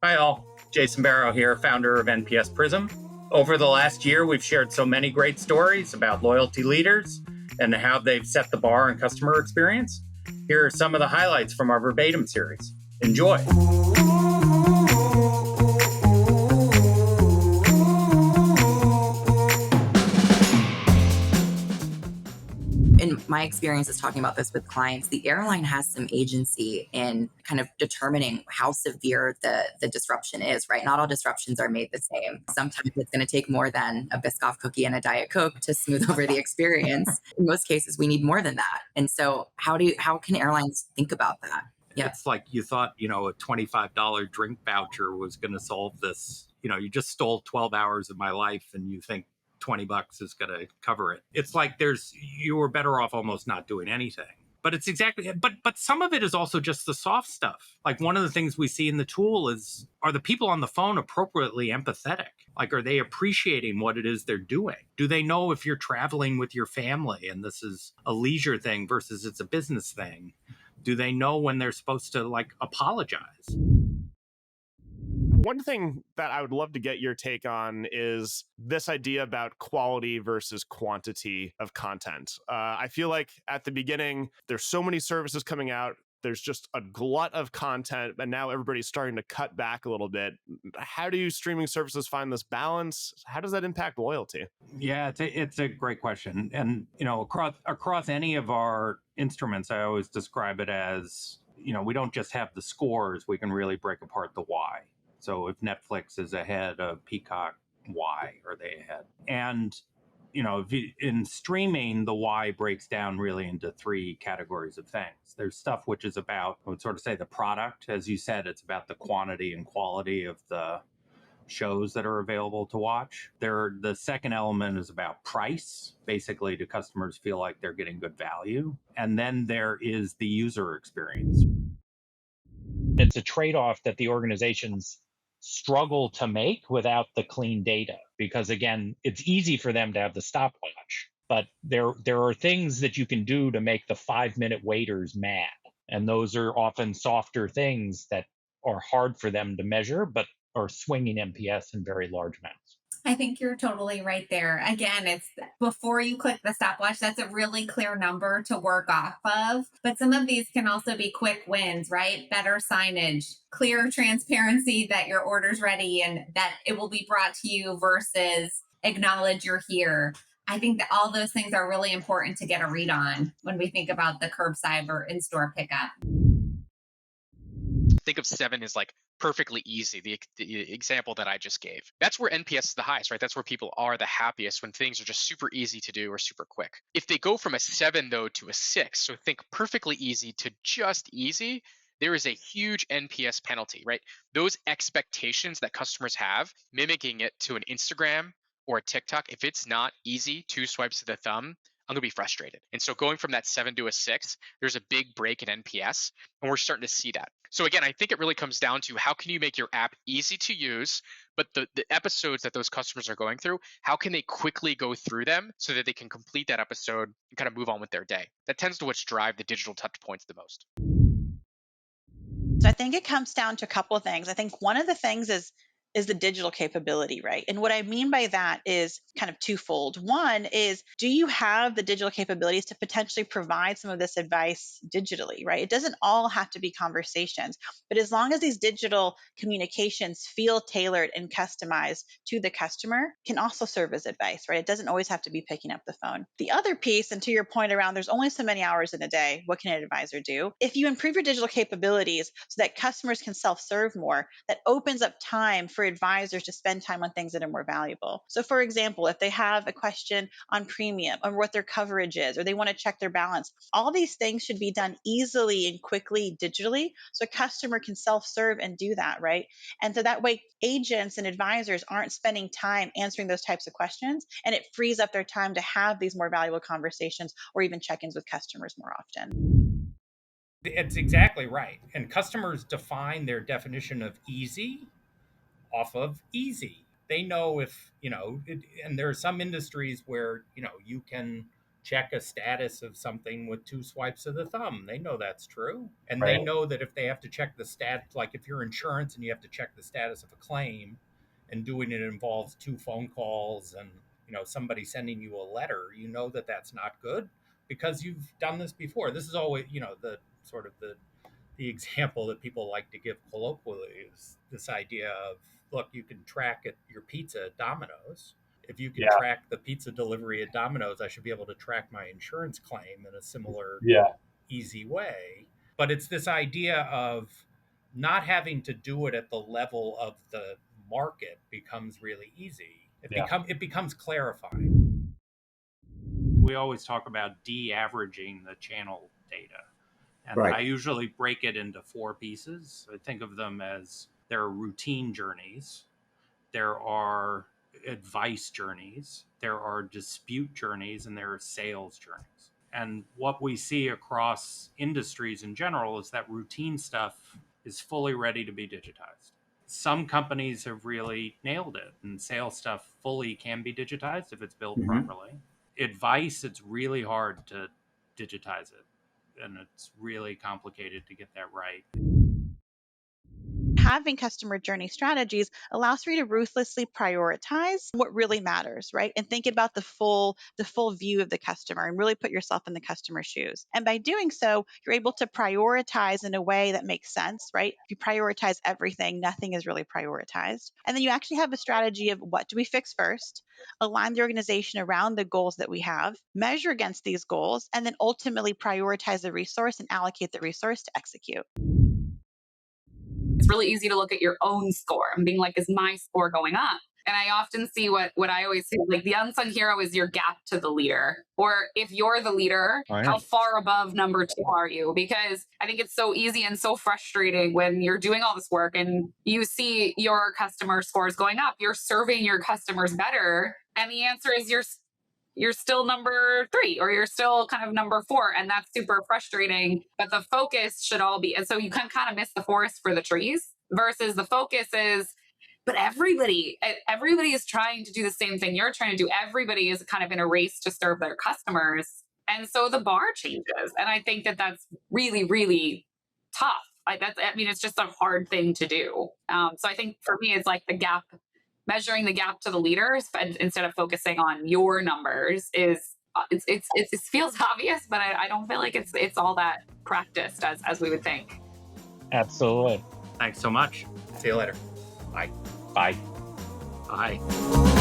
Hi, all. Jason Barrow here, founder of NPS Prism. Over the last year, we've shared so many great stories about loyalty leaders and how they've set the bar in customer experience. Here are some of the highlights from our Verbatim series. Enjoy. In my experience is talking about this with clients, the airline has some agency in kind of determining how severe the disruption is, right? Not all disruptions are made the same. Sometimes it's going to take more than a Biscoff cookie and a Diet Coke to smooth over the experience. In most cases, we need more than that. And so how can airlines think about that? Yeah. It's like you thought, a $25 drink voucher was going to solve this. You just stole 12 hours of my life and you think $20 is going to cover it. It's like you were better off almost not doing anything. But it's exactly, but some of it is also just the soft stuff. Like one of the things we see in the tool is, are the people on the phone appropriately empathetic? Like, are they appreciating what it is they're doing? Do they know if you're traveling with your family and this is a leisure thing versus it's a business thing? Do they know when they're supposed to apologize? One thing that I would love to get your take on is this idea about quality versus quantity of content. I feel like at the beginning, there's so many services coming out. There's just a glut of content, and now everybody's starting to cut back a little bit. How do streaming services find this balance? How does that impact loyalty? Yeah, it's a great question. And, across any of our instruments, I always describe it as, we don't just have the scores, we can really break apart the why. So if Netflix is ahead of Peacock, why are they ahead? And, in streaming, the why breaks down really into three categories of things. There's stuff which is about, I would sort of say, the product. As you said, it's about the quantity and quality of the shows that are available to watch. The second element is about price. Basically, do customers feel like they're getting good value? And then there is the user experience. It's a trade-off that the organizations struggle to make without the clean data, because again, it's easy for them to have the stopwatch, but there are things that you can do to make the 5-minute waiters mad, and those are often softer things that are hard for them to measure, but are swinging NPS in very large amounts. I think you're totally right there. Again, it's before you click the stopwatch, that's a really clear number to work off of. But some of these can also be quick wins, right? Better signage, clear transparency that your order's ready and that it will be brought to you versus acknowledge you're here. I think that all those things are really important to get a read on when we think about the curbside or in-store pickup. Think of 7 as like perfectly easy, the example that I just gave. That's where NPS is the highest, right? That's where people are the happiest, when things are just super easy to do or super quick. If they go from a 7 though to a 6, so think perfectly easy to just easy, there is a huge NPS penalty, right? Those expectations that customers have, mimicking it to an Instagram or a TikTok, if it's not easy, 2 swipes of the thumb, I'm gonna be frustrated. And so going from that 7 to a 6, there's a big break in NPS, and we're starting to see that. So again, I think it really comes down to how can you make your app easy to use, but the episodes that those customers are going through, how can they quickly go through them so that they can complete that episode and kind of move on with their day? That tends to what's drive the digital touch points the most. So I think it comes down to a couple of things. I think one of the things is the digital capability, right? And what I mean by that is kind of twofold. One is, do you have the digital capabilities to potentially provide some of this advice digitally, right? It doesn't all have to be conversations, but as long as these digital communications feel tailored and customized to the customer, can also serve as advice, right? It doesn't always have to be picking up the phone. The other piece, and to your point around there's only so many hours in a day, what can an advisor do? If you improve your digital capabilities so that customers can self-serve more, that opens up time for advisors to spend time on things that are more valuable. So for example, if they have a question on premium or what their coverage is, or they want to check their balance, all these things should be done easily and quickly digitally so a customer can self-serve and do that, right? And so that way agents and advisors aren't spending time answering those types of questions, and it frees up their time to have these more valuable conversations or even check-ins with customers more often. It's exactly right. And customers define their definition of easy off of easy. They know if, and there are some industries where, you can check a status of something with 2 swipes of the thumb. They know that's true. And Right. they know that if they have to check the stat, like if you're insurance and you have to check the status of a claim, and doing it involves 2 phone calls and, somebody sending you a letter, that that's not good because you've done this before. This is always, the sort of the example that people like to give colloquially is this idea of, look, you can track your pizza at Domino's. If you can Yeah. track the pizza delivery at Domino's, I should be able to track my insurance claim in a similar easy way. But it's this idea of not having to do it at the level of the market becomes really easy. It becomes clarifying. We always talk about de-averaging the channel data. And Right. I usually break it into 4 pieces. I think of them as there are routine journeys, there are advice journeys, there are dispute journeys, and there are sales journeys. And what we see across industries in general is that routine stuff is fully ready to be digitized. Some companies have really nailed it, and sales stuff fully can be digitized if it's built properly. Advice, it's really hard to digitize it, and it's really complicated to get that right. Having customer journey strategies allows for you to ruthlessly prioritize what really matters, right? And think about the full view of the customer and really put yourself in the customer's shoes. And by doing so, you're able to prioritize in a way that makes sense, right? If you prioritize everything, nothing is really prioritized. And then you actually have a strategy of what do we fix first, align the organization around the goals that we have, measure against these goals, and then ultimately prioritize the resource and allocate the resource to execute. It's really easy to look at your own score and being like, is my score going up? And I often see what I always say, like the unsung hero is your gap to the leader. Or if you're the leader, how far above number 2 are you? Because I think it's so easy and so frustrating when you're doing all this work and you see your customer scores going up, you're serving your customers better. And the answer is you're still number 3 or you're still kind of number 4, and that's super frustrating. But the focus should all be, and so you can kind of miss the forest for the trees versus the focus is, but everybody is trying to do the same thing you're trying to do. Everybody is kind of in a race to serve their customers, and so the bar changes. And I think that that's really, really tough. It's just a hard thing to do. So I think for me, it's like measuring the gap to the leaders instead of focusing on your numbers is it feels obvious, but I don't feel like it's all that practiced as we would think. Absolutely. Thanks so much. See you later. Bye. Bye. Bye.